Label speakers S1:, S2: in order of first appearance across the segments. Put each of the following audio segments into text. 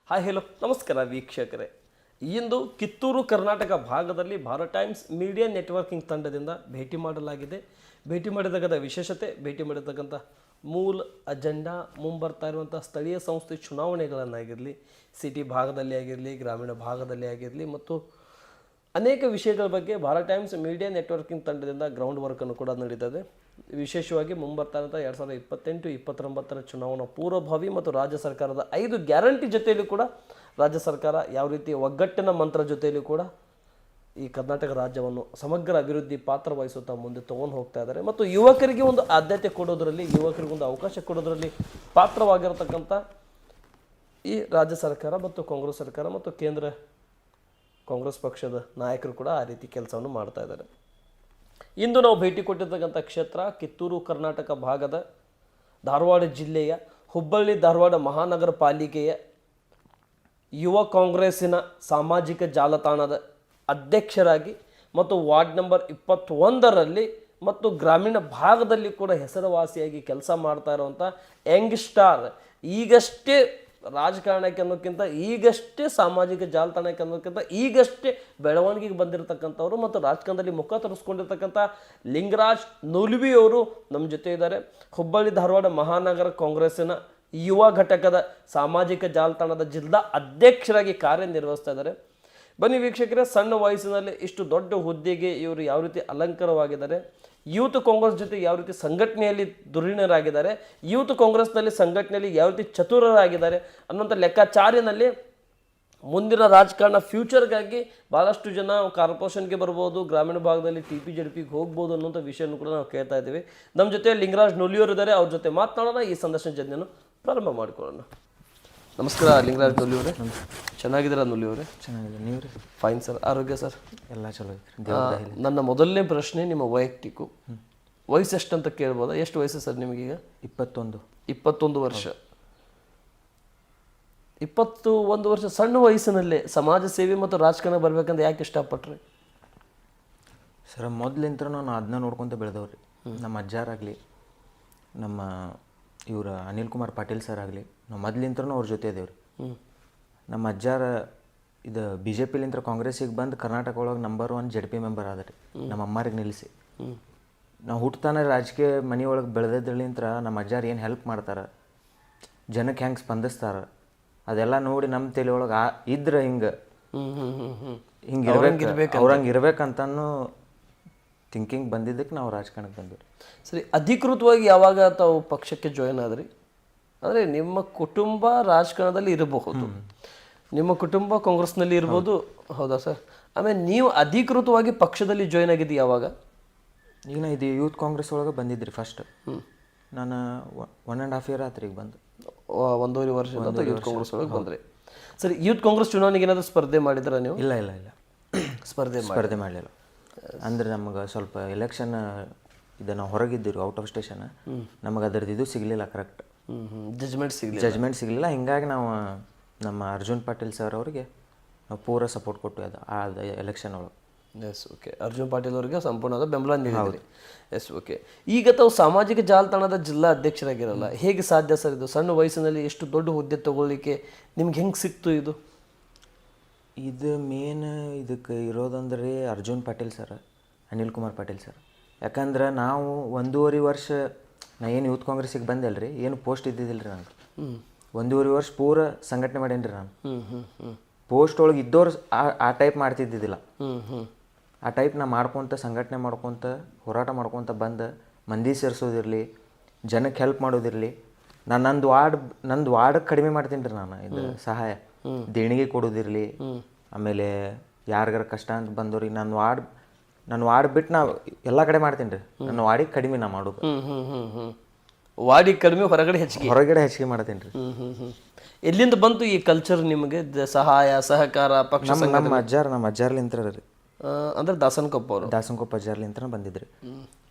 S1: Hi hello ನಮಸ್ಕಾರ ವೀಕ್ಷಕರೇ. ಇಂದು ಕಿತ್ತೂರು ಕರ್ನಾಟಕ ಭಾಗದಲ್ಲಿ ಭಾರತ್ ಟೈಮ್ಸ್ ಮೀಡಿಯಾ ನೆಟ್ವರ್ಕಿಂಗ್ ತಂಡದಿಂದ ಭೇಟಿ ಮಾಡಲಾಗಿದೆ. ಭೇಟಿ ಮಾಡಿರ್ತಕ್ಕಂಥ ವಿಶೇಷತೆ, ಭೇಟಿ ಮಾಡಿರ್ತಕ್ಕಂಥ ಮೂಲ ಅಜೆಂಡಾ, ಮುಂಬರ್ತಾ ಇರುವಂಥ ಸ್ಥಳೀಯ ಸಂಸ್ಥೆ ಚುನಾವಣೆಗಳನ್ನಾಗಿರಲಿ, ಸಿಟಿ ಭಾಗದಲ್ಲಿ ಆಗಿರಲಿ, ಗ್ರಾಮೀಣ ಭಾಗದಲ್ಲಿ ಆಗಿರಲಿ ಮತ್ತು ಅನೇಕ ವಿಷಯಗಳ ಬಗ್ಗೆ ಭಾರತ್ ಟೈಮ್ಸ್ ಮೀಡಿಯಾ ನೆಟ್ವರ್ಕಿಂಗ್ ತಂಡದಿಂದ ಗ್ರೌಂಡ್ ವರ್ಕನ್ನು ಕೂಡ ನಡೀತದೆ. ವಿಶೇಷವಾಗಿ ಮುಂಬರ್ತಾ ಇರುವಂಥ 2028-29 ಚುನಾವಣಾ ಪೂರ್ವಭಾವಿ ಮತ್ತು ರಾಜ್ಯ ಸರ್ಕಾರದ 5 ಗ್ಯಾರಂಟಿ ಜೊತೆಯಲ್ಲೂ ಕೂಡ ರಾಜ್ಯ ಸರ್ಕಾರ ಯಾವ ರೀತಿ ಒಗ್ಗಟ್ಟಿನ ಮಂತ್ರ ಜೊತೆಯಲ್ಲೂ ಕೂಡ ಈ ಕರ್ನಾಟಕ ರಾಜ್ಯವನ್ನು ಸಮಗ್ರ ಅಭಿವೃದ್ಧಿ ಪಾತ್ರ ವಹಿಸುತ್ತಾ ಮುಂದೆ ತೊಗೊಂಡು ಹೋಗ್ತಾ ಇದ್ದಾರೆ ಮತ್ತು ಯುವಕರಿಗೆ ಒಂದು ಆದ್ಯತೆ ಕೊಡೋದರಲ್ಲಿ, ಯುವಕರಿಗೆ ಒಂದು ಅವಕಾಶ ಕೊಡೋದರಲ್ಲಿ ಪಾತ್ರವಾಗಿರತಕ್ಕಂಥ ಈ ರಾಜ್ಯ ಸರ್ಕಾರ ಮತ್ತು ಕಾಂಗ್ರೆಸ್ ಸರ್ಕಾರ ಮತ್ತು ಕೇಂದ್ರ ಕಾಂಗ್ರೆಸ್ ಪಕ್ಷದ ನಾಯಕರು ಕೂಡ ಆ ರೀತಿ ಕೆಲಸವನ್ನು ಮಾಡ್ತಾ ಇದ್ದಾರೆ. ಇಂದು ನಾವು ಭೇಟಿ ಕೊಟ್ಟಿರ್ತಕ್ಕಂಥ ಕ್ಷೇತ್ರ ಕಿತ್ತೂರು ಕರ್ನಾಟಕ ಭಾಗದ ಧಾರವಾಡ ಜಿಲ್ಲೆಯ ಹುಬ್ಬಳ್ಳಿ ಧಾರವಾಡ ಮಹಾನಗರ ಪಾಲಿಕೆಯ ಯುವ ಕಾಂಗ್ರೆಸ್ಸಿನ ಸಾಮಾಜಿಕ ಜಾಲತಾಣದ ಅಧ್ಯಕ್ಷರಾಗಿ ಮತ್ತು ವಾರ್ಡ್ ನಂಬರ್ 21ರಲ್ಲಿ ಮತ್ತು ಗ್ರಾಮೀಣ ಭಾಗದಲ್ಲಿ ಕೂಡ ಹೆಸರುವಾಸಿಯಾಗಿ ಕೆಲಸ ಮಾಡ್ತಾ ಇರುವಂಥ ಯಂಗ್ ಸ್ಟಾರ್, ಈಗಷ್ಟೇ ರಾಜಕಾರಣಕ್ಕೆ ಅನ್ನೋಕ್ಕಿಂತ ಈಗಷ್ಟೇ ಸಾಮಾಜಿಕ ಜಾಲತಾಣಕ್ಕೆ ಅನ್ನೋಕ್ಕಿಂತ ಈಗಷ್ಟೇ ಬೆಳವಣಿಗೆಗೆ ಬಂದಿರತಕ್ಕಂಥವ್ರು ಮತ್ತು ರಾಜಕಾರಣದಲ್ಲಿ ಮುಖ ತರಿಸ್ಕೊಂಡಿರ್ತಕ್ಕಂಥ ಲಿಂಗರಾಜ್ ನುಲ್ವಿಯವರು ನಮ್ಮ ಜೊತೆ ಇದ್ದಾರೆ. ಹುಬ್ಬಳ್ಳಿ ಧಾರವಾಡ ಮಹಾನಗರ ಕಾಂಗ್ರೆಸ್ಸಿನ ಯುವ ಘಟಕದ ಸಾಮಾಜಿಕ ಜಾಲತಾಣದ ಜಿಲ್ಲಾ ಅಧ್ಯಕ್ಷರಾಗಿ ಕಾರ್ಯನಿರ್ವಹಿಸ್ತಾ ಇದ್ದಾರೆ. ಬನ್ನಿ ವೀಕ್ಷಕರೇ, ಸಣ್ಣ ವಯಸ್ಸಿನಲ್ಲಿ ಇಷ್ಟು ದೊಡ್ಡ ಹುದ್ದೆಗೆ ಇವರು ಯಾವ ರೀತಿ ಅಲಂಕಾರವಾಗಿದ್ದಾರೆ, ಯೂತ್ ಕಾಂಗ್ರೆಸ್ ಜೊತೆ ಯಾವ ರೀತಿ ಸಂಘಟನೆಯಲ್ಲಿ ಧುರೀಣರಾಗಿದ್ದಾರೆ, ಯೂತ್ ಕಾಂಗ್ರೆಸ್ನಲ್ಲಿ ಸಂಘಟನೆಯಲ್ಲಿ ಯಾವ ರೀತಿ ಚತುರರಾಗಿದ್ದಾರೆ ಅನ್ನೋಂಥ ಲೆಕ್ಕಾಚಾರಿನಲ್ಲಿ ಮುಂದಿನ ರಾಜಕಾರಣ ಫ್ಯೂಚರ್ಗಾಗಿ ಭಾಳಷ್ಟು ಜನ ಕಾರ್ಪೊರೇಷನ್ಗೆ ಬರ್ಬೋದು, ಗ್ರಾಮೀಣ ಭಾಗದಲ್ಲಿ TP-JDPಗೆ ಹೋಗ್ಬೋದು ಅನ್ನೋಂಥ ವಿಷಯನೂ ಕೂಡ ನಾವು ಕೇಳ್ತಾ ಇದ್ದೀವಿ. ನಮ್ಮ ಜೊತೆ ಲಿಂಗರಾಜ್ ನುಲಿಯವರು ಇದ್ದಾರೆ, ಅವ್ರ ಜೊತೆ ಮಾತನಾಡೋಣ. ಈ ಸಂದರ್ಶನ ಜೊತೆಯನ್ನು ಪ್ರಾರಂಭ ಮಾಡಿಕೊಳ್ಳೋಣ. ನಮಸ್ಕಾರ ಲಿಂಗರಾಜ್ ನುಲಿಯವರೇ. ಚೆನ್ನಾಗಿದ್ದೀರಾ ನುಲಿಯವರೇ? ಚೆನ್ನಾಗಿದೆ, ನೀವು ರೀ? Fine sir. ಆರೋಗ್ಯ ಸರ್? ಎಲ್ಲ ಚಲೋ ಐತ್ರಿ. ನನ್ನ ಮೊದಲನೇ ಪ್ರಶ್ನೆ ನಿಮ್ಮ ವೈಯಕ್ತಿಕ ವಯಸ್ಸು ಎಷ್ಟಂತ ಕೇಳ್ಬೋದಾ? ಎಷ್ಟು ವಯಸ್ಸು ಸರ್ ನಿಮಗೀಗ? 21 ವರ್ಷ. 21 ವರ್ಷ ಸಣ್ಣ ವಯಸ್ಸಿನಲ್ಲೇ ಸಮಾಜ ಸೇವೆ ಮತ್ತು ರಾಜಕಾರಣ ಬರ್ಬೇಕಂತ ಯಾಕೆ ಇಷ್ಟಪಟ್ರಿ?
S2: ಸರ್, ಮೊದಲಿಂತ್ರ ನಾನು ಅದನ್ನ ನೋಡ್ಕೊತ ಬೆಳೆದವ್ರಿ. ನಮ್ಮ ಅಜ್ಜಾರಾಗಲಿ, ನಮ್ಮ ಇವ್ರ ಅನಿಲ್ ಕುಮಾರ್ ಪಾಟೀಲ್ ಸರ್ ಆಗಲಿ, ನಾವು ಮೊದಲಿಂತ್ರನೂ ಅವ್ರ ಜೊತೆ ಇದೇವ್ರಿ. ನಮ್ಮ ಅಜ್ಜಾರ ಇದು BJP-ಲಿಂತ್ರ ಕಾಂಗ್ರೆಸ್ಸಿಗೆ ಬಂದು ಕರ್ನಾಟಕ ಒಳಗೆ ನಂಬರ್ 1 JDP ಮೆಂಬರ್ ಆದ್ರಿ. ನಮ್ಮ ಅಮ್ಮಾರಿಗೆ ನಿಲ್ಲಿಸಿ ನಾವು ಹುಟ್ಟತಾನೆ ರಾಜಕೀಯ ಮನೆಯೊಳಗೆ ಬೆಳೆದಿದ್ರಲಿಂತ್ರ ನಮ್ಮ ಅಜ್ಜಾರು ಏನು ಹೆಲ್ಪ್ ಮಾಡ್ತಾರೆ, ಜನಕ್ಕೆ ಹೆಂಗೆ ಸ್ಪಂದಿಸ್ತಾರೆ, ಅದೆಲ್ಲ ನೋಡಿ ನಮ್ಮ ತಲೆ ಒಳಗೆ ಇದ್ರೆ ಹಿಂಗೆ ಅವ್ರಂಗೆ ಇರ್ಬೇಕಂತನೂ ಥಿಂಕಿಂಗ್ ಬಂದಿದ್ದಕ್ಕೆ ನಾವು ರಾಜಕಾರಣಕ್ಕೆ ಬಂದ್ವಿ.
S1: ಸರಿ, ಅಧಿಕೃತವಾಗಿ ಯಾವಾಗ ತಾವು ಪಕ್ಷಕ್ಕೆ ಜಾಯ್ನ್ ಆದ್ರಿ? ಅಂದರೆ ನಿಮ್ಮ ಕುಟುಂಬ ರಾಜಕಾರಣದಲ್ಲಿ ಇರಬಹುದು, ನಿಮ್ಮ ಕುಟುಂಬ ಕಾಂಗ್ರೆಸ್ನಲ್ಲಿ ಇರ್ಬೋದು, ಹೌದಾ ಸರ್? ಆಮೇಲೆ ನೀವು ಅಧಿಕೃತವಾಗಿ ಪಕ್ಷದಲ್ಲಿ ಜಾಯ್ನ್ ಆಗಿದ್ದು ಯಾವಾಗ?
S2: ಈಗ ನಾ ಇದು ಯೂತ್ ಕಾಂಗ್ರೆಸ್ ಒಳಗೆ ಬಂದಿದ್ರಿ ಫಸ್ಟ್. ನಾನು 1.5 year ಆತ್ರಿ ಈಗ ಬಂದು.
S1: 1.5 ವರ್ಷದ ಯೂತ್ ಕಾಂಗ್ರೆಸ್ ಒಳಗೆ ಬಂದ್ರಿ. ಸರಿ, ಯೂತ್ ಕಾಂಗ್ರೆಸ್ ಚುನಾವಣೆಗೆ ಏನಾದರೂ ಸ್ಪರ್ಧೆ ಮಾಡಿದ್ರ ನೀವು?
S2: ಇಲ್ಲ
S1: ಸ್ಪರ್ಧೆ
S2: ಮಾಡಲಿಲ್ಲ. ಅಂದ್ರೆ ನಮಗೆ ಸ್ವಲ್ಪ ಎಲೆಕ್ಷನ್ ಇದು ನಾವು ಹೊರಗಿದ್ದೀವಿ, ಔಟ್ ಆಫ್ ಸ್ಟೇಷನ್. ನಮಗೆ ಅದರದ್ದು ಇದು ಸಿಗಲಿಲ್ಲ, ಕರೆಕ್ಟ್ ಜಜ್ಮೆಂಟ್ ಸಿಗಲಿಲ್ಲ. ಹಿಂಗಾಗಿ ನಾವು ನಮ್ಮ ಅರ್ಜುನ್ ಪಾಟೀಲ್ ಸರ್ ಅವರಿಗೆ ನಾವು ಪೂರ ಸಪೋರ್ಟ್ ಕೊಟ್ಟು ಆ ಎಲೆಕ್ಷನ್ ಒಳಗೆ.
S1: S, okay. ಅರ್ಜುನ್ ಪಾಟೀಲ್ ಅವರಿಗೆ ಸಂಪೂರ್ಣವಾದ ಬೆಂಬಲ ನೀಡಿದ್ರಿ. S, okay. ಈಗ ತಾವು ಸಾಮಾಜಿಕ ಜಾಲತಾಣದ ಜಿಲ್ಲಾ ಅಧ್ಯಕ್ಷರಾಗಿರಲ್ಲ, ಹೇಗೆ ಸಾಧ್ಯ ಸರ್ ಇದು? ಸಣ್ಣ ವಯಸ್ಸಿನಲ್ಲಿ ಎಷ್ಟು ದೊಡ್ಡ ಹುದ್ದೆ ತಗೊಳ್ಳಿಕ್ಕೆ ನಿಮ್ಗೆ ಹೆಂಗೆ ಸಿಕ್ತು ಇದು?
S2: ಇದು ಮೇನ್ ಇದಕ್ಕೆ ಇರೋದಂದ್ರೆ ಅರ್ಜುನ್ ಪಾಟೀಲ್ ಸರ್, ಅನಿಲ್ ಕುಮಾರ್ ಪಾಟೀಲ್ ಸರ್. ಯಾಕಂದ್ರೆ ನಾವು 1.5 ವರ್ಷ ನಾ ಏನು ಯೂತ್ ಕಾಂಗ್ರೆಸ್ಸಿಗೆ ಬಂದೆಲ್ರಿ, ಏನು ಪೋಸ್ಟ್ ಇದ್ದಿದ್ದಿಲ್ಲ ರೀ ನನಗೆ. 1.5 ವರ್ಷ ಪೂರ ಸಂಘಟನೆ ಮಾಡೇನ್ರಿ ನಾನು. ಪೋಸ್ಟ್ ಒಳಗೆ ಇದ್ದವ್ರು ಆ ಟೈಪ್ ಮಾಡ್ತಿದ್ದಿದ್ದಿಲ್ಲ. ಆ ಟೈಪ್ ನಾ ಸಂಘಟನೆ ಮಾಡ್ಕೊತ ಹೋರಾಟ ಮಾಡ್ಕೊತ ಬಂದು ಮಂದಿ ಸೇರಿಸೋದಿರಲಿ, ಜನಕ್ಕೆ ಹೆಲ್ಪ್ ಮಾಡೋದಿರಲಿ. ನಾನು ನಂದು ವಾರ್ಡ್ ಕಡಿಮೆ ಮಾಡ್ತೀನಿ ರೀ ನಾನು. ಇದು ಸಹಾಯ ದೇಣಿಗೆ ಕೊಡೋದಿರಲಿ, ಆಮೇಲೆ ಯಾರಿಗಾರ ಕಷ್ಟ ಅಂತ ಬಂದವ್ರಿಗೆ ನಾನು ವಾರ್ಡ್ ಬಿಟ್ಟು ನಾ ಎಲ್ಲ ಕಡೆ ಮಾಡ್ತೀನಿ ರೀ. ನನ್ನ ವಾರ್ಡಿಗೆ ಕಡಿಮೆ ನಾ ಮಾಡೋದು.
S1: ವಾರ್ಡಿಗೆ ಕಡಿಮೆ, ಹೊರಗಡೆ
S2: ಹೆಚ್ಚಿಗೆ ಮಾಡ್ತೀನಿ ರೀ.
S1: ಎಲ್ಲಿಂದ ಬಂತು ಈ ಕಲ್ಚರ್ ನಿಮಗೆ? ಸಹಾಯ ಸಹಕಾರ ಪಕ್ಷ?
S2: ನಮ್ಮ ಅಜ್ಜಾರ್ಲಿಂತ್ರ ರೀ.
S1: ಅಂದ್ರೆ
S2: ದಾಸನಕೊಪ್ಪ ಅಜ್ಜಾರ್ಲಿಂತ್ರ ಬಂದಿದ್ರಿ.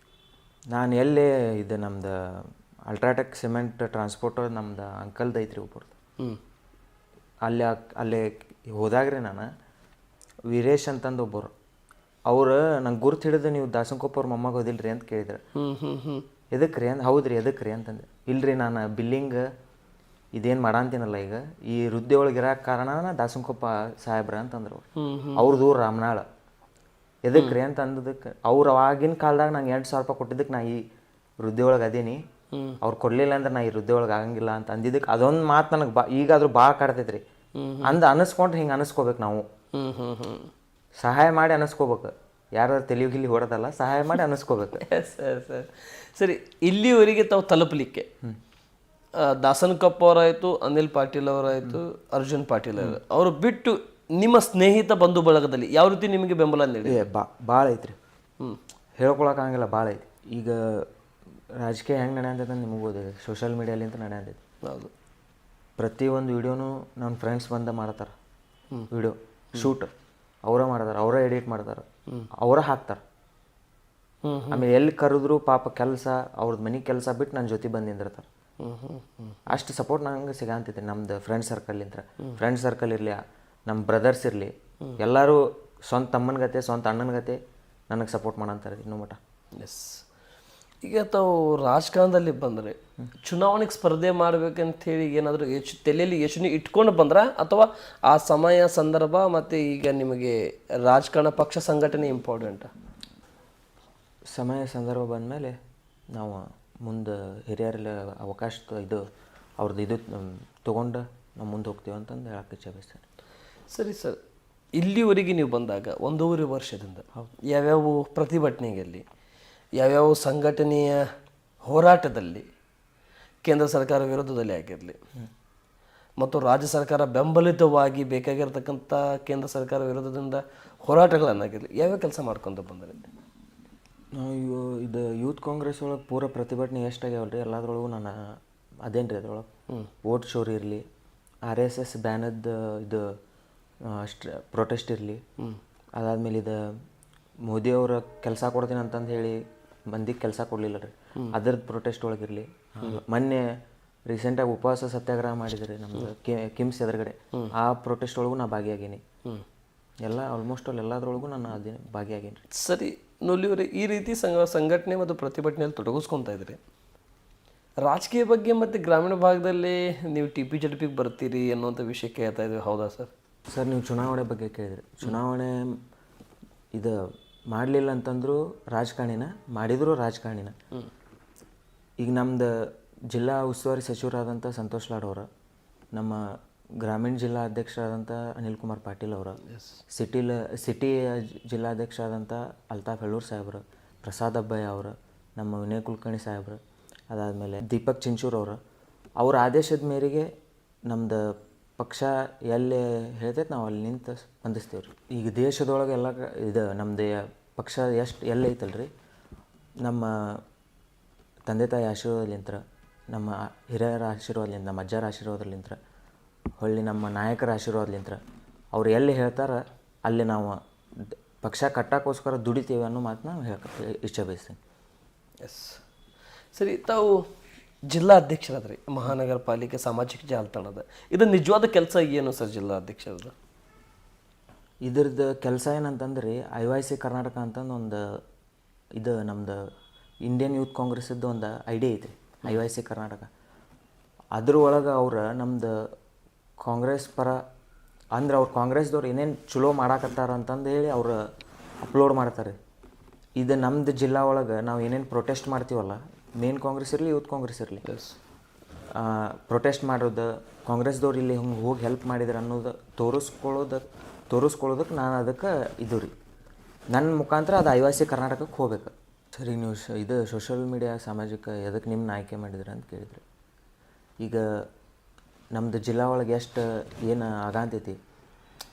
S2: ನಾನು ಎಲ್ಲೇ ಇದು ನಮ್ದು ಅಲ್ಟ್ರಾಟೆಕ್ ಸಿಮೆಂಟ್ ಟ್ರಾನ್ಸ್ಪೋರ್ಟ್ ನಮ್ದು ಅಂಕಲ್ದು ಐತ್ರಿ ಒಬ್ಬರದು. ಅಲ್ಲೇ ಹೋದಾಗ್ರಿ ನಾನು ವೀರೇಶ್ ಅಂತಂದು ಒಬ್ಬರು, ಅವ್ರು ನಂಗೆ ಗುರ್ತು ಹಿಡಿದು ನೀವು ದಾಸನಕೊಪ್ಪ ಅವ್ರ ಮೊಮ್ಮಗ ಹೋದಿಲ್ರಿ ಅಂತ ಕೇಳಿದ್ರು. ಎದಕ್ಕೆ ರೀ ಹೌದ್ರಿ ಎದಕ್ಕೆ ರೀ ಅಂತಂದೆ. ಇಲ್ರಿ ನಾನು ಬಿಲ್ಲಿಂಗ್ ಇದೇನು ಮಾಡಂತೀನಲ್ಲ ಈಗ ಈ ವೃದ್ಧಿ ಒಳಗೆ ಇರೋಕೆ ಕಾರಣನ ದಾಸನಕೊಪ್ಪ ಸಾಹೇಬ್ರ ಅಂತಂದ್ರು ಅವ್ರದ್ದು ರಾಮನಾಳ ಎದಕ್ಕೆ ರೀ ಅಂತ ಅಂದದಕ್ಕೆ ಅವ್ರು ಅವಾಗಿನ ಕಾಲದಾಗ ನಂಗೆ 2,000 ರೂಪಾಯಿ ಕೊಟ್ಟಿದ್ದಕ್ಕೆ ನಾ ಈ ವೃದ್ಧಿ ಒಳಗೆ ಅದೀನಿ ಅವ್ರು ಕೊಡಲಿಲ್ಲ ಅಂದ್ರೆ ನಾ ಈ ವೃದ್ಧಿ ಒಳಗೆ ಆಗಂಗಿಲ್ಲ ಅಂತ ಅಂದಿದ್ದಕ್ಕೆ ಅದೊಂದು ಮಾತು ನನಗೆ ಈಗಾದ್ರೂ ಭಾಳ ಕಾಡ್ತೈತ್ರಿ ಅನಿಸ್ಕೊಂಡ್ರೆ ಹಿಂಗೆ ಅನಿಸ್ಕೋಬೇಕು ನಾವು ಸಹಾಯ ಮಾಡಿ ಅನಿಸ್ಕೋಬೇಕು ಯಾರು ತೆಲಿಗಿಲಿ ಹೊಡೆದಲ್ಲ ಸಹಾಯ ಮಾಡಿ ಅನಿಸ್ಕೋಬೇಕು.
S1: ಸರಿ, ಇಲ್ಲಿವರೆಗೆ ತಾವು ತಲುಪಲಿಕ್ಕೆ ದಾಸನಕೊಪ್ಪ ಅವರಾಯಿತು, ಅನಿಲ್ ಪಾಟೀಲ್ ಅವರಾಯಿತು, ಅರ್ಜುನ್ ಪಾಟೀಲ್ ಅವರು ಅವರು ಬಿಟ್ಟು ನಿಮ್ಮ ಸ್ನೇಹಿತ ಬಂಧು ಬಳಗದಲ್ಲಿ ಯಾವ ರೀತಿ ನಿಮಗೆ ಬೆಂಬಲ ನೀಡಿ?
S2: ಭಾಳ ಐತ್ರಿ, ಹೇಳ್ಕೊಳಕ್ಕಾಗಂಗಿಲ್ಲ, ಭಾಳ ಐತಿ. ಈಗ ರಾಜಕೀಯ ಹೆಂಗೆ ನಡೆಯಂತೈತೆ ನಿಮಗೆ ಓದಿದೆ, ಸೋಷಿಯಲ್ ಮೀಡಿಯಾಲಿಂತ ನಡೆಯಂತೈತಿ.
S1: ಹೌದು,
S2: ಪ್ರತಿಯೊಂದು ವಿಡಿಯೋನು ನನ್ನ ಫ್ರೆಂಡ್ಸ್ ಬಂದ ಮಾಡ್ತಾರೆ, ವಿಡಿಯೋ ಶೂಟ್ ಅವರ ಮಾಡ್ತಾರೆ, ಅವರೇ ಎಡಿಟ್ ಮಾಡ್ತಾರೆ, ಅವರ ಹಾಕ್ತಾರೆ. ಆಮೇಲೆ ಎಲ್ಲಿ ಕರೆದ್ರು ಪಾಪ ಕೆಲಸ ಅವ್ರದ್ದು ಮನೆ ಕೆಲಸ ಬಿಟ್ಟು ನನ್ನ ಜೊತೆ ಬಂದು ನಿಂದಿರ್ತಾರೆ. ಅಷ್ಟು ಸಪೋರ್ಟ್ ನಂಗೆ ಸಿಗಂತೈತಿ ನಮ್ದು ಫ್ರೆಂಡ್ ಸರ್ಕಲ್ ಇರಲಿ, ನಮ್ಮ ಬ್ರದರ್ಸ್ ಇರಲಿ, ಎಲ್ಲರೂ ಸ್ವಂತ ತಮ್ಮನ ಗತೆ ಸ್ವಂತ ಅಣ್ಣನ ಗತೆ ನನಗೆ ಸಪೋರ್ಟ್ ಮಾಡಂತಾರೆ ಇನ್ನೂ ಮಟ.
S1: ಎಸ್. ಈಗ ತಾವು ರಾಜಕಾರಣದಲ್ಲಿ ಬಂದರೆ ಚುನಾವಣೆಗೆ ಸ್ಪರ್ಧೆ ಮಾಡ್ಬೇಕಂತೇಳಿ ಏನಾದರೂ ತಲೆಯಲ್ಲಿ ಯೋಚನೆ ಇಟ್ಕೊಂಡು ಬಂದ್ರ, ಅಥವಾ ಆ ಸಮಯ ಸಂದರ್ಭ ಮತ್ತು ಈಗ ನಿಮಗೆ ರಾಜಕಾರಣ ಪಕ್ಷ ಸಂಘಟನೆ ಇಂಪಾರ್ಟೆಂಟಾ?
S2: ಸಮಯ ಸಂದರ್ಭ ಬಂದಮೇಲೆ ನಾವು ಮುಂದೆ ಹಿರಿಯರೆಲ್ಲ ಅವಕಾಶ ಅವ್ರದ್ದು ತೊಗೊಂಡು ನಾವು ಮುಂದೆ ಹೋಗ್ತೀವಿ ಅಂತಂದು ಹೇಳಕ್ಕೆ ಇಚ್ಛೆ ಬಯಸ್ತೇನೆ.
S1: ಸರಿ ಸರ್, ಇಲ್ಲಿವರೆಗೆ ನೀವು ಬಂದಾಗ 1.5 ವರ್ಷದಿಂದ ಯಾವ್ಯಾವ ಪ್ರತಿಭಟನೆಯಲ್ಲಿ, ಯಾವ್ಯಾವ ಸಂಘಟನೆಯ ಹೋರಾಟದಲ್ಲಿ, ಕೇಂದ್ರ ಸರ್ಕಾರ ವಿರೋಧದಲ್ಲಿ ಆಗಿರಲಿ ಮತ್ತು ರಾಜ್ಯ ಸರ್ಕಾರ ಬೆಂಬಲಿತವಾಗಿ ಬೇಕಾಗಿರ್ತಕ್ಕಂಥ ಕೇಂದ್ರ ಸರ್ಕಾರ ವಿರೋಧದಿಂದ ಹೋರಾಟಗಳನ್ನಾಗಿರಲಿ ಯಾವ್ಯಾವ ಕೆಲಸ ಮಾಡ್ಕೊತ ಬಂದರೆ?
S2: ನಾವು ಇದು ಯೂತ್ ಕಾಂಗ್ರೆಸ್ ಒಳಗೆ ಪೂರ ಪ್ರತಿಭಟನೆ ಎಷ್ಟಾಗ್ಯಾವಲ್ಲ ರೀ, ಎಲ್ಲದ್ರೊಳಗೂ ನಾನು ಅದೇನು ರೀ ಅದ್ರೊಳಗೆ ವೋಟ್ ಶೋರ್ ಇರಲಿ, RSS ಬ್ಯಾನದ್ದು ಇದು ಪ್ರೊಟೆಸ್ಟ್ ಇರಲಿ, ಅದಾದಮೇಲೆ ಇದು ಮೋದಿಯವರ ಕೆಲಸ ಕೊಡ್ತೀನಿ ಅಂತಂದು ಹೇಳಿ ಮಂದಿಗೆ ಕೆಲಸ ಕೊಡಲಿಲ್ಲ ರೀ, ಅದ್ರದ್ದು ಪ್ರೊಟೆಸ್ಟ್ ಒಳಗಿರಲಿ. ಮೊನ್ನೆ ರೀಸೆಂಟಾಗಿ ಉಪವಾಸ ಸತ್ಯಾಗ್ರಹ ಮಾಡಿದ್ರಿ ನಮ್ದು ಕಿಮ್ಸ್ ಎದುರುಗಡೆ, ಆ ಪ್ರೊಟೆಸ್ಟ್ ಒಳಗೂ ನಾ ಭಾಗಿಯಾಗೀನಿ. ಎಲ್ಲ ಆಲ್ಮೋಸ್ಟ್ ಎಲ್ಲದ್ರೊಳಗೂ ನಾನು ಅದೇ ಭಾಗಿಯಾಗೀನಿ ರೀ.
S1: ಸರಿ, ನೊಲಿಯವರೇ, ಈ ರೀತಿ ಸಂಘಟನೆ ಮತ್ತು ಪ್ರತಿಭಟನೆಯಲ್ಲಿ ತೊಡಗಿಸ್ಕೊತಾ ಇದ್ರಿ. ರಾಜಕೀಯ ಬಗ್ಗೆ ಮತ್ತು ಗ್ರಾಮೀಣ ಭಾಗದಲ್ಲಿ ನೀವು TP-JDPಗೆ ಬರ್ತೀರಿ ಅನ್ನೋಂಥ ವಿಷಯಕ್ಕೆ ಹೇಳ್ತಾ ಇದ್ವಿ, ಹೌದಾ ಸರ್?
S2: ಸರ್, ನೀವು ಚುನಾವಣೆ ಬಗ್ಗೆ ಕೇಳಿದ್ರಿ. ಚುನಾವಣೆ ಇದು ಮಾಡಲಿಲ್ಲ ಅಂತಂದ್ರು ರಾಜಕಾರಣಿನ, ಮಾಡಿದ್ರು ರಾಜಕಾರಣಿನ. ಈಗ ನಮ್ದು ಜಿಲ್ಲಾ ಉಸ್ತುವಾರಿ ಸಚಿವರಾದಂಥ ಸಂತೋಷ್ ಲಾಡ್ ಅವರ, ನಮ್ಮ ಗ್ರಾಮೀಣ ಜಿಲ್ಲಾ ಅಧ್ಯಕ್ಷರಾದಂಥ ಅನಿಲ್ ಕುಮಾರ್ ಪಾಟೀಲ್ ಅವರ, ಸಿಟಿ ಜಿಲ್ಲಾಧ್ಯಕ್ಷರಾದಂಥ ಅಲ್ತಾಫ್ ಹೆಳೂರ್ ಸಾಹೇಬ್ರು, ಪ್ರಸಾದ್ ಅಬ್ಬಯ್ಯ ಅವರು, ನಮ್ಮ ವಿನಯ್ ಕುಲಕರ್ಣಿ ಸಾಹೇಬ್ರು, ಅದಾದಮೇಲೆ ದೀಪಕ್ ಚಿಂಚೂರ್ ಅವರು, ಅವ್ರ ಆದೇಶದ ಮೇರೆಗೆ ನಮ್ದು ಪಕ್ಷ ಎಲ್ಲಿ ಹೇಳ್ತೈತೆ ನಾವು ಅಲ್ಲಿ ನಿಂತು ಸ್ಪಂದಿಸ್ತೀವಿ ರೀ. ಈಗ ದೇಶದೊಳಗೆ ಎಲ್ಲ ಇದು ನಮ್ಮದು ಪಕ್ಷ ಎಲ್ಲಿ ಐತಲ್ರಿ, ನಮ್ಮ ತಂದೆ ತಾಯಿ ಆಶೀರ್ವಾದಲಿಂತ್ರ, ನಮ್ಮ ಹಿರಿಯರ ಆಶೀರ್ವಾದಲಿಂದ, ನಮ್ಮ ಅಜ್ಜರ ಆಶೀರ್ವಾದಲಿಂತ್ರ, ಹೊಳ್ಳಿ ನಮ್ಮ ನಾಯಕರ ಆಶೀರ್ವಾದಲಿಂತ್ರ ಅವ್ರು ಎಲ್ಲಿ ಹೇಳ್ತಾರೆ ಅಲ್ಲಿ ನಾವು ಪಕ್ಷ ಕಟ್ಟೋಕ್ಕೋಸ್ಕರ ದುಡಿತೀವಿ ಅನ್ನೋ ಮಾತನ್ನ ಹೇಳಕ್ಕೆ ಇಚ್ಛೆ ಬಯಸ್ತೀನಿ.
S1: ಎಸ್. ಸರಿ, ತಾವು ಜಿಲ್ಲಾ ಅಧ್ಯಕ್ಷರಾದ್ರಿ ಮಹಾನಗರ ಪಾಲಿಕೆ ಸಾಮಾಜಿಕ ಜಾಲತಾಣದ, ಇದು ನಿಜವಾದ ಕೆಲಸ ಏನು ಸರ್ ಜಿಲ್ಲಾ ಅಧ್ಯಕ್ಷರದ್ದು?
S2: ಇದ್ರದ್ದು ಕೆಲಸ ಏನಂತಂದ್ರೆ IYC ಕರ್ನಾಟಕ ಅಂತಂದು ಒಂದು ಇದು ನಮ್ಮದು ಇಂಡಿಯನ್ ಯೂತ್ ಕಾಂಗ್ರೆಸ್ದು ಒಂದು ಐಡಿಯಾ ಐತ್ರಿ, IYC ಕರ್ನಾಟಕ. ಅದ್ರ ಒಳಗೆ ಅವ್ರು ನಮ್ದು ಕಾಂಗ್ರೆಸ್ ಪರ ಅಂದ್ರೆ ಅವ್ರು ಕಾಂಗ್ರೆಸ್ದವ್ರು ಏನೇನು ಚಲೋ ಮಾಡಾಕತ್ತಾರ ಅಂತಂದು ಹೇಳಿ ಅವ್ರು ಅಪ್ಲೋಡ್ ಮಾಡ್ತಾರೆ. ಇದು ನಮ್ಮದು ಜಿಲ್ಲಾ ಒಳಗೆ ನಾವು ಏನೇನು ಪ್ರೊಟೆಸ್ಟ್ ಮಾಡ್ತೀವಲ್ಲ, ಮೇನ್ ಕಾಂಗ್ರೆಸ್ ಇರಲಿ ಯೂತ್ ಕಾಂಗ್ರೆಸ್ ಇರಲಿ, ಪ್ರೊಟೆಸ್ಟ್ ಮಾಡೋದು, ಕಾಂಗ್ರೆಸ್ದವ್ರು ಇಲ್ಲಿ ಹಿಂಗೆ ಹೋಗಿ ಹೆಲ್ಪ್ ಮಾಡಿದ್ರು ಅನ್ನೋದು ತೋರಿಸ್ಕೊಳ್ಳೋದಕ್ಕೆ ನಾನು ಅದಕ್ಕೆ ಇದು ರೀ, ನನ್ನ ಮುಖಾಂತರ ಅದು IYC ಕರ್ನಾಟಕಕ್ಕೆ ಹೋಗ್ಬೇಕು. ಸರಿ, ನೀವು ಇದು ಸೋಷಿಯಲ್ ಮೀಡಿಯಾ ಸಾಮಾಜಿಕ ಎದಕ್ಕೆ ನಿಮ್ಮನ್ನ ಆಯ್ಕೆ ಮಾಡಿದ್ರಿ ಅಂತ ಕೇಳಿದ್ರಿ. ಈಗ ನಮ್ಮದು ಜಿಲ್ಲಾ ಒಳಗೆ ಎಷ್ಟು ಏನು ಆಗಂತೈತಿ,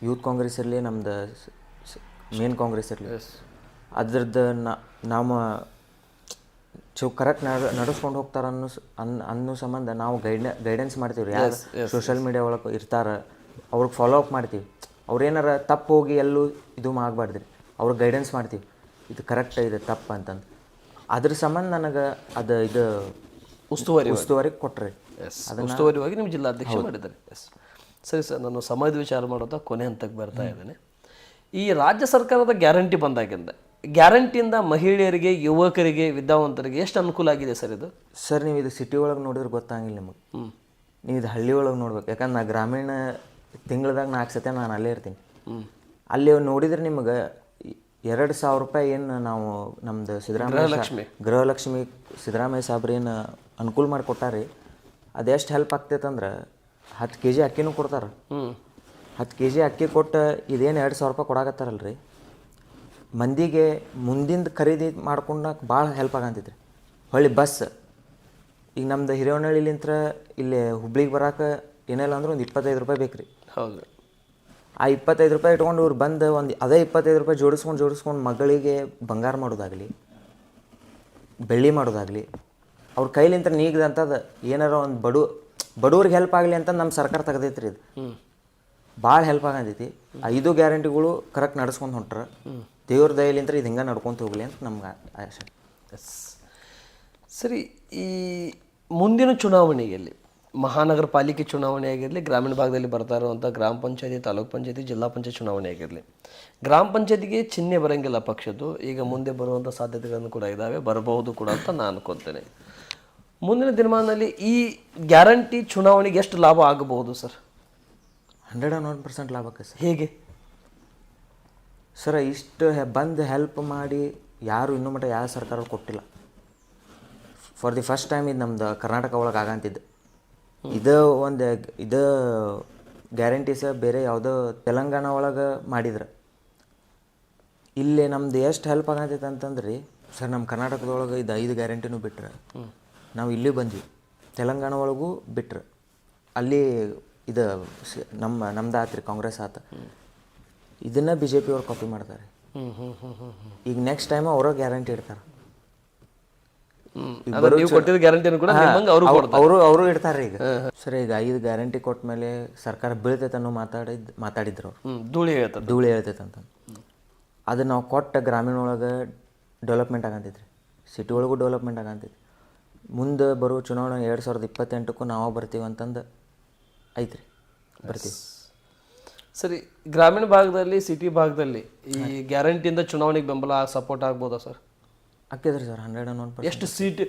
S2: ಯೂತ್ ಕಾಂಗ್ರೆಸ್ ಇರಲಿ, ನಮ್ಮದು ಮೇನ್ ಕಾಂಗ್ರೆಸ್ ಇರಲಿ, ಅದ್ರದ್ದು ನಾವು ಕರೆಕ್ಟ್ ನಡೆಸ್ಕೊಂಡು ಹೋಗ್ತಾರೆ ಅನ್ನೋ ಸಂಬಂಧ ನಾವು ಗೈಡೆನ್ಸ್ ಮಾಡ್ತೀವಿ ರೀ. ಯಾರು ಸೋಷಿಯಲ್ ಮೀಡಿಯಾ ಒಳಗೆ ಇರ್ತಾರೆ ಅವ್ರಿಗೆ ಫಾಲೋ ಅಪ್ ಮಾಡ್ತೀವಿ. ಅವ್ರೇನಾರ ತಪ್ಪು ಹೋಗಿ ಎಲ್ಲೂ ಇದು ಆಗಬಾರ್ದ್ರಿ, ಅವ್ರಿಗೆ ಗೈಡೆನ್ಸ್ ಮಾಡ್ತೀವಿ, ಇದು ಕರೆಕ್ಟ್ ಇದೆ ತಪ್ಪು ಅಂತಂದು. ಅದ್ರ ಸಂಬಂಧ ನನಗೆ ಅದು ಇದು ಉಸ್ತುವಾರಿ ಕೊಟ್ರಿ.
S1: ಉಸ್ತುವಾರಿಯಾಗಿ ನಿಮ್ಮ ಜಿಲ್ಲಾಧ್ಯಕ್ಷ ಮಾಡಿದ್ದಾರೆ. ಎಸ್. ಸರಿ ಸರ್, ನಾನು ಸಮಯದ ವಿಚಾರ ಮಾಡೋದ ಕೊನೆ ಹಂತಕ್ಕೆ ಬರ್ತಾ ಇದ್ದೇನೆ. ಈ ರಾಜ್ಯ ಸರ್ಕಾರದ ಗ್ಯಾರಂಟಿ ಬಂದಾಗಿಂದ, ಗ್ಯಾರಂಟಿಯಿಂದ ಮಹಿಳೆಯರಿಗೆ, ಯುವಕರಿಗೆ, ವಿದ್ಯಾವಂತರಿಗೆ ಎಷ್ಟು ಅನುಕೂಲ ಆಗಿದೆ ಸರ್ ಇದು?
S2: ಸರ್, ನೀವು ಇದು ಸಿಟಿ ಒಳಗೆ ನೋಡಿದ್ರೆ ಗೊತ್ತಾಗಿಲ್ಲ ನಿಮಗೆ. ನೀವು ಇದು ಹಳ್ಳಿ ಒಳಗೆ ನೋಡ್ಬೇಕು. ಯಾಕಂದ್ರೆ ನಾ ಗ್ರಾಮೀಣ ತಿಂಗ್ಳದಾಗ 4 ಸತಿ ನಾನು ಅಲ್ಲೇ ಇರ್ತೀನಿ. ಅಲ್ಲಿ ನೋಡಿದ್ರೆ ನಿಮಗೆ 2,000 ರೂಪಾಯಿ ಏನು ನಾವು ನಮ್ದು ಗೃಹಲಕ್ಷ್ಮಿ ಸಿದ್ದರಾಮಯ್ಯ ಸಾಬ್ರು ಏನು ಅನುಕೂಲ ಮಾಡಿ ಕೊಟ್ಟಾರಿ, ಅದೆಷ್ಟು ಹೆಲ್ಪ್ ಆಗ್ತೈತೆ ಅಂದ್ರೆ 10 kg ಅಕ್ಕಿನೂ ಕೊಡ್ತಾರೆ. 10 kg ಅಕ್ಕಿ ಕೊಟ್ಟು ಇದೇನು 2,000 ರೂಪಾಯಿ ಕೊಡಾಕತ್ತಾರಲ್ರಿ, ಮಂದಿಗೆ ಮುಂದಿಂದ ಖರೀದಿ ಮಾಡ್ಕೊಂಡಾಗ ಭಾಳ ಹೆಲ್ಪ್ ಆಗಂತೈತ್ರಿ. ಹೊಳ್ಳಿ ಬಸ್ ಈಗ ನಮ್ದು ಹಿರೇಹೊನ್ನಳ್ಳಿಲಿಂತ್ರ ಇಲ್ಲಿ ಹುಬ್ಳಿಗೆ ಬರೋಕೆ ಏನಿಲ್ಲ ಅಂದ್ರೆ ಒಂದು 25 ರೂಪಾಯಿ ಬೇಕು ರೀ.
S1: ಹೌದು.
S2: ಆ 25 ರೂಪಾಯಿ ಇಟ್ಕೊಂಡು ಇವ್ರು ಬಂದು ಅದೇ 25 ರೂಪಾಯಿ ಜೋಡಿಸ್ಕೊಂಡು ಮಗಳಿಗೆ ಬಂಗಾರ ಮಾಡೋದಾಗಲಿ, ಬೆಳ್ಳಿ ಮಾಡೋದಾಗಲಿ, ಅವ್ರ ಕೈಲಿಂತ ನೀಗದಂಥದ್ದು ಏನಾರ ಒಂದು ಬಡವ್ರಿಗೆ ಹೆಲ್ಪ್ ಆಗಲಿ ಅಂತ ನಮ್ಮ ಸರ್ಕಾರ ತೆಗ್ದೈತ್ರಿ. ಇದು ಭಾಳ ಹೆಲ್ಪ್ ಆಗಂತೈತಿ. 5 ಗ್ಯಾರಂಟಿಗಳು ಕರೆಕ್ಟ್ ನಡ್ಸ್ಕೊಂಡು ಹೊಂಟ್ರೆ ದೇವ್ರ ದಯಲಿಂತ್ರ ಇದು ಹಿಂಗೆ ನಡ್ಕೊತ ಹೋಗಲಿ ಅಂತ ನಮ್ಗೆ ಆಸೆ.
S1: ಸರಿ, ಈ ಮುಂದಿನ ಚುನಾವಣೆಯಲ್ಲಿ ಮಹಾನಗರ ಪಾಲಿಕೆ ಚುನಾವಣೆ ಆಗಿರಲಿ, ಗ್ರಾಮೀಣ ಭಾಗದಲ್ಲಿ ಬರ್ತಾ ಇರುವಂಥ ಗ್ರಾಮ ಪಂಚಾಯತಿ, ತಾಲೂಕು ಪಂಚಾಯತಿ, ಜಿಲ್ಲಾ ಪಂಚಾಯತ್ ಚುನಾವಣೆ ಆಗಿರಲಿ, ಗ್ರಾಮ ಪಂಚಾಯತಿಗೆ ಚಿಹ್ನೆ ಬರೋಂಗಿಲ್ಲ ಪಕ್ಷದ್ದು. ಈಗ ಮುಂದೆ ಬರುವಂಥ ಸಾಧ್ಯತೆಗಳನ್ನು ಕೂಡ ಇದ್ದಾವೆ, ಬರಬಹುದು ಕೂಡ ಅಂತ ನಾನು ಅನ್ಕೊತೇನೆ. ಮುಂದಿನ ದಿನಮಾನದಲ್ಲಿ ಈ ಗ್ಯಾರಂಟಿ ಚುನಾವಣೆಗೆ ಎಷ್ಟು ಲಾಭ ಆಗಬಹುದು ಸರ್?
S2: 101% ಲಾಭಕ್ಕೆ ಸರ್.
S1: ಹೇಗೆ
S2: ಸರ್? ಇಷ್ಟು ಬಂದು ಹೆಲ್ಪ್ ಮಾಡಿ ಯಾರು ಇನ್ನೂ ಮಟ್ಟ ಯಾವ ಸರ್ಕಾರ ಕೊಟ್ಟಿಲ್ಲ. ಫಾರ್ ದಿ ಫಸ್ಟ್ ಟೈಮ್ ಇದು ನಮ್ದು ಕರ್ನಾಟಕ ಒಳಗೆ ಆಗಂತಿದ್ದು. ಇದು ಗ್ಯಾರಂಟೀಸ ಬೇರೆ ಯಾವುದೋ ತೆಲಂಗಾಣ ಒಳಗೆ ಮಾಡಿದ್ರೆ. ಇಲ್ಲಿ ನಮ್ದು ಎಷ್ಟು ಹೆಲ್ಪ್ ಆಗಂತೈತೆ ಅಂತಂದ್ರಿ ಸರ್, ನಮ್ಮ ಕರ್ನಾಟಕದೊಳಗೆ ಇದು 5 ಗ್ಯಾರಂಟಿನೂ ಬಿಟ್ರೆ ನಾವು ಇಲ್ಲಿ ಬಂದ್ವಿ. ತೆಲಂಗಾಣ ಒಳಗೂ ಬಿಟ್ರೆ ಅಲ್ಲಿ ಇದು ನಮ್ದು ಆತ್ರಿ, ಕಾಂಗ್ರೆಸ್ ಆತ. ಇದನ್ನು BJP ಅವ್ರು ಕಾಪಿ ಮಾಡ್ತಾರೆ. ಈಗ ನೆಕ್ಸ್ಟ್ ಟೈಮ್ ಅವರ ಗ್ಯಾರಂಟಿ ಇಡ್ತಾರೆ. ಅವರು ಇಡ್ತಾರೆ ಈಗ. ಸರ್, ಈಗ 5 ಗ್ಯಾರಂಟಿ ಕೊಟ್ಟ ಮೇಲೆ ಸರ್ಕಾರ ಬೀಳ್ತೈತೆ ಅನ್ನೋ ಮಾತಾಡಿದ್ರು ಅವ್ರು. ಧೂಳಿ ಹೇಳ್ತೈತೆ ಅಂತ. ಅದು ನಾವು ಕೊಟ್ಟ ಗ್ರಾಮೀಣ ಒಳಗೆ ಡೆವಲಪ್ಮೆಂಟ್ ಆಗಂತೈತ್ರಿ, ಸಿಟಿ ಒಳಗೂ ಡೆವಲಪ್ಮೆಂಟ್ ಆಗಂತೈತಿ. ಮುಂದೆ ಬರೋ ಚುನಾವಣೆ 2028ಕ್ಕೂ ನಾವು ಬರ್ತೀವಿ ಅಂತಂದು ಐತ್ರಿ, ಬರ್ತೀವಿ.
S1: ಸರಿ, ಗ್ರಾಮೀಣ ಭಾಗದಲ್ಲಿ, ಸಿಟಿ ಭಾಗದಲ್ಲಿ ಈ ಗ್ಯಾರಂಟಿಯಿಂದ ಚುನಾವಣೆಗೆ ಬೆಂಬಲ ಸಪೋರ್ಟ್ ಆಗ್ಬೋದಾ ಸರ್?
S2: ಆಗ್ತದ್ರಿ ಸರ್. 101%.
S1: ಎಷ್ಟು ಸೀಟ್,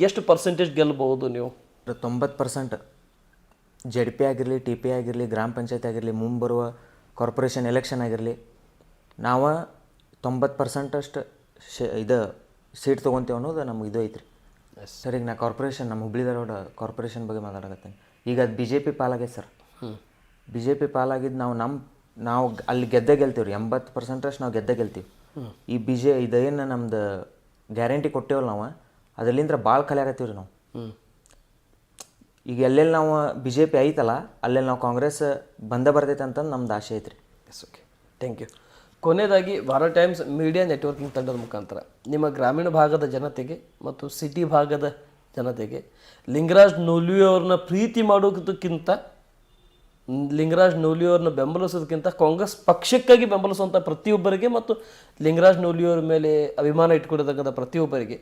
S1: ಎಷ್ಟು ಪರ್ಸೆಂಟೇಜ್ ಗೆಲ್ಲಬಹುದು ನೀವು?
S2: 90% ZP ಆಗಿರಲಿ, TP ಆಗಿರಲಿ, ಗ್ರಾಮ ಪಂಚಾಯತ್ ಆಗಿರಲಿ, ಮುಂಬರುವ ಕಾರ್ಪೊರೇಷನ್ ಎಲೆಕ್ಷನ್ ಆಗಿರಲಿ, ನಾವು 90% ಅಷ್ಟು ಇದು ಸೀಟ್ ತೊಗೊತೀವಿ ಅನ್ನೋದು ನಮ್ಗೆ ಇದು ಐತ್ರಿ. ಸರ್, ಈಗ ನಾ ಕಾರ್ಪೊರೇಷನ್, ನಮ್ಮ ಹುಬ್ಳಿ ಧಾರವಾಡ ಕಾರ್ಪೊರೇಷನ್ ಬಗ್ಗೆ ಮಾತಾಡಕತ್ತೀನಿ. ಈಗ ಅದು BJP ಪಾಲಾಗೈತೆ ಸರ್. BJP ಪಾಲಾಗಿದ್ದು ನಾವು ಅಲ್ಲಿ ಗೆಲ್ತೀವಿ ರೀ. 80% ಅಷ್ಟು ನಾವು ಗೆಲ್ತೀವಿ. ಈ ಇದೇನು ನಮ್ದು ಗ್ಯಾರಂಟಿ ಕೊಟ್ಟೇವಲ್ಲ ನಾವು, ಅದರಲ್ಲಿಂದ ಭಾಳ ಕಲೆ ಆಗತ್ತೀವಿ ರೀ ನಾವು. ಈಗ ಎಲ್ಲೆಲ್ಲಿ ನಾವು BJP ಐತಲ್ಲ ಅಲ್ಲೆಲ್ಲಿ ನಾವು ಕಾಂಗ್ರೆಸ್ ಬರ್ತೈತೆ ಅಂತಂದು ನಮ್ದು ಆಸೆ ಐತ್ರಿ.
S1: Yes, okay, thank you. ಕೊನೆಯದಾಗಿ ಭಾರತ್ ಟೈಮ್ಸ್ ಮೀಡಿಯಾ ನೆಟ್ವರ್ಕಿಂಗ್ ತಂಡದ ಮುಖಾಂತರ ನಿಮ್ಮ ಗ್ರಾಮೀಣ ಭಾಗದ ಜನತೆಗೆ ಮತ್ತು ಸಿಟಿ ಭಾಗದ ಜನತೆಗೆ ಲಿಂಗರಾಜ್ ನೂಲಿ ಅವ್ರನ್ನ ಪ್ರೀತಿ ಮಾಡೋದಕ್ಕಿಂತ, ಲಿಂಗರಾಜ್ ನೂಲಿ ಅವ್ರನ್ನ ಬೆಂಬಲಿಸೋದಕ್ಕಿಂತ ಕಾಂಗ್ರೆಸ್ ಪಕ್ಷಕ್ಕಾಗಿ ಬೆಂಬಲಿಸುವಂಥ ಪ್ರತಿಯೊಬ್ಬರಿಗೆ ಮತ್ತು ಲಿಂಗರಾಜ್ ನೂಲಿ ಅವ್ರ ಮೇಲೆ ಅಭಿಮಾನ ಇಟ್ಕೊಂಡಿರ್ತಕ್ಕಂಥ ಪ್ರತಿಯೊಬ್ಬರಿಗೆ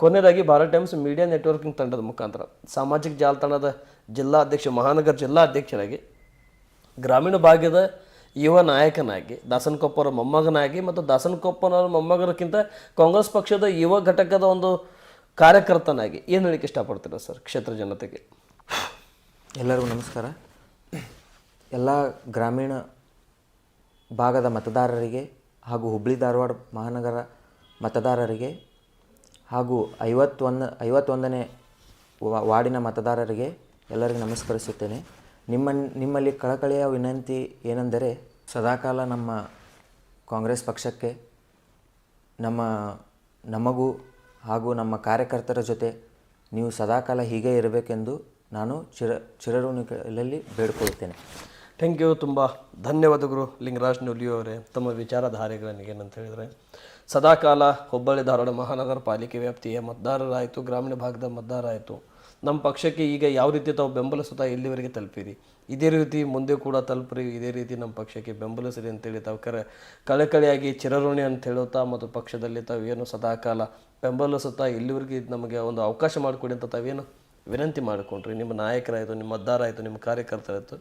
S1: ಕೊನೆಯದಾಗಿ ಭಾರತ್ ಟೈಮ್ಸ್ ಮೀಡಿಯಾ ನೆಟ್ವರ್ಕಿಂಗ್ ತಂಡದ ಮುಖಾಂತರ ಸಾಮಾಜಿಕ ಜಾಲತಾಣದ ಜಿಲ್ಲಾಧ್ಯಕ್ಷ, ಮಹಾನಗರ ಜಿಲ್ಲಾ ಅಧ್ಯಕ್ಷರಾಗಿ, ಗ್ರಾಮೀಣ ಭಾಗದ ಯುವ ನಾಯಕನಾಗಿ, ದಾಸನಕೊಪ್ಪರ ಮೊಮ್ಮಗನಾಗಿ ಮತ್ತು ದಾಸನಕೊಪ್ಪನವರ ಮೊಮ್ಮಗನಕ್ಕಿಂತ ಕಾಂಗ್ರೆಸ್ ಪಕ್ಷದ ಯುವ ಘಟಕದ ಒಂದು ಕಾರ್ಯಕರ್ತನಾಗಿ ಏನು ಹೇಳಕ್ಕೆ ಇಷ್ಟಪಡ್ತೀರಾ ಸರ್ ಕ್ಷೇತ್ರ ಜನತೆಗೆ?
S2: ಎಲ್ಲರಿಗೂ ನಮಸ್ಕಾರ. ಎಲ್ಲ ಗ್ರಾಮೀಣ ಭಾಗದ ಮತದಾರರಿಗೆ ಹಾಗೂ ಹುಬ್ಳಿ ಧಾರವಾಡ ಮಹಾನಗರ ಮತದಾರರಿಗೆ ಹಾಗೂ 51ನೇ ವಾರ್ಡಿನ ಮತದಾರರಿಗೆ ಎಲ್ಲರಿಗೂ ನಮಸ್ಕರಿಸುತ್ತೇನೆ. ನಿಮ್ಮಲ್ಲಿ ಕಳಕಳಿಯ ವಿನಂತಿ ಏನೆಂದರೆ, ಸದಾಕಾಲ ನಮ್ಮ ಕಾಂಗ್ರೆಸ್ ಪಕ್ಷಕ್ಕೆ, ನಮಗೂ ಹಾಗೂ ನಮ್ಮ ಕಾರ್ಯಕರ್ತರ ಜೊತೆ ನೀವು ಸದಾಕಾಲ ಹೀಗೆ ಇರಬೇಕೆಂದು ನಾನು ಚಿರಋಣಿಗಳಲ್ಲಿ ಬೇಡ್ಕೊಳ್ತೇನೆ.
S1: Thank you. ತುಂಬ ಧನ್ಯವಾದಗಳು ಲಿಂಗರಾಜ್ ನೂಲಿ ಅವರೇ. ತಮ್ಮ ವಿಚಾರಧಾರೆಗಳನ್ನು ಏನಂತ ಹೇಳಿದರೆ, ಸದಾಕಾಲ ಹುಬ್ಬಳ್ಳಿ ಧಾರವಾಡ ಮಹಾನಗರ ಪಾಲಿಕೆ ವ್ಯಾಪ್ತಿಯ ಮತದಾರರಾಯಿತು, ಗ್ರಾಮೀಣ ಭಾಗದ ಮತದಾರರಾಯಿತು, ನಮ್ಮ ಪಕ್ಷಕ್ಕೆ ಈಗ ಯಾವ ರೀತಿ ತಾವು ಬೆಂಬಲಿಸುತ್ತಾ ಇಲ್ಲಿವರೆಗೆ ತಲುಪಿರಿ, ಇದೇ ರೀತಿ ಮುಂದೆ ಕೂಡ ತಲುಪ್ರಿ, ಇದೇ ರೀತಿ ನಮ್ಮ ಪಕ್ಷಕ್ಕೆ ಬೆಂಬಲಿಸಿರಿ ಅಂತೇಳಿ ತಾವು ಕಳಕಳಿಯಾಗಿ ಚಿರಋಣಿ ಅಂತ ಹೇಳುತ್ತಾ ಮತ್ತು ಪಕ್ಷದಲ್ಲಿ ತಾವು ಏನು ಸದಾಕಾಲ ಬೆಂಬಲಿಸುತ್ತಾ ಇಲ್ಲಿವರೆಗೆ ನಮಗೆ ಒಂದು ಅವಕಾಶ ಮಾಡಿಕೊಡಿ ಅಂತ ತಾವೇನು ವಿನಂತಿ ಮಾಡಿಕೊಂಡ್ರಿ. ನಿಮ್ಮ ನಾಯಕರಾಯಿತು, ನಿಮ್ಮ ಮತದಾರರಾಯಿತು, ನಿಮ್ಮ ಕಾರ್ಯಕರ್ತರಾಯಿತು.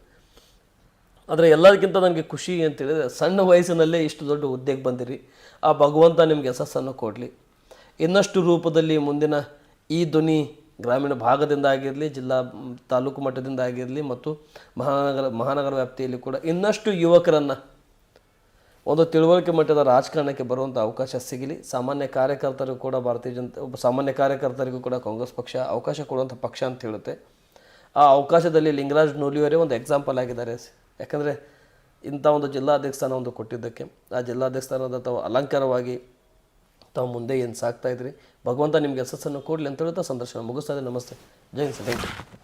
S1: ಆದರೆ ಎಲ್ಲದಕ್ಕಿಂತ ನನಗೆ ಖುಷಿ ಅಂತೇಳಿದರೆ, ಸಣ್ಣ ವಯಸ್ಸಿನಲ್ಲೇ ಇಷ್ಟು ದೊಡ್ಡ ಹುದ್ದೆಗೆ ಬಂದಿರಿ. ಆ ಭಗವಂತ ನಿಮಗೆ ಯಶಸ್ಸನ್ನು ಕೊಡಲಿ. ಇನ್ನಷ್ಟು ರೂಪದಲ್ಲಿ ಮುಂದಿನ ಈ ಧ್ವನಿ ಗ್ರಾಮೀಣ ಭಾಗದಿಂದ ಆಗಿರಲಿ, ತಾಲೂಕು ಮಟ್ಟದಿಂದ ಆಗಿರಲಿ ಮತ್ತು ಮಹಾನಗರ ವ್ಯಾಪ್ತಿಯಲ್ಲಿ ಕೂಡ ಇನ್ನಷ್ಟು ಯುವಕರನ್ನು ಒಂದು ತಿಳುವಳಿಕೆ ಮಟ್ಟದ ರಾಜಕಾರಣಕ್ಕೆ ಬರುವಂಥ ಅವಕಾಶ ಸಿಗಲಿ. ಸಾಮಾನ್ಯ ಕಾರ್ಯಕರ್ತರಿಗೂ ಕೂಡ ಸಾಮಾನ್ಯ ಕಾರ್ಯಕರ್ತರಿಗೂ ಕೂಡ ಕಾಂಗ್ರೆಸ್ ಪಕ್ಷ ಅವಕಾಶ ಕೊಡುವಂಥ ಪಕ್ಷ ಅಂತ ಹೇಳುತ್ತೆ. ಆ ಅವಕಾಶದಲ್ಲಿ ಲಿಂಗರಾಜ್ ನೂಲಿಯವರೇ ಒಂದು ಎಕ್ಸಾಂಪಲ್ ಆಗಿದ್ದಾರೆ. ಯಾಕಂದರೆ ಇಂಥ ಒಂದು ಜಿಲ್ಲಾಧ್ಯಕ್ಷ ಸ್ಥಾನ ಒಂದು ಕೊಟ್ಟಿದ್ದಕ್ಕೆ, ಆ ಜಿಲ್ಲಾಧ್ಯಕ್ಷ ಸ್ಥಾನದ ತಾವು ಅಲಂಕಾರವಾಗಿ ತಾವು ಮುಂದೆ ಏನು ಸಾಕ್ತಾಯಿದ್ರಿ, ಭಗವಂತ ನಿಮಗೆ ಯಶಸ್ಸನ್ನು ಕೊಡಲಿ ಅಂತ ಹೇಳ್ತಾ ಸಂದರ್ಶನ ಮುಗಿಸ್ತಾ ಇದೆ. ನಮಸ್ತೆ, ಜೈ ಹಿಂದ್ ಸರ್. Thank you.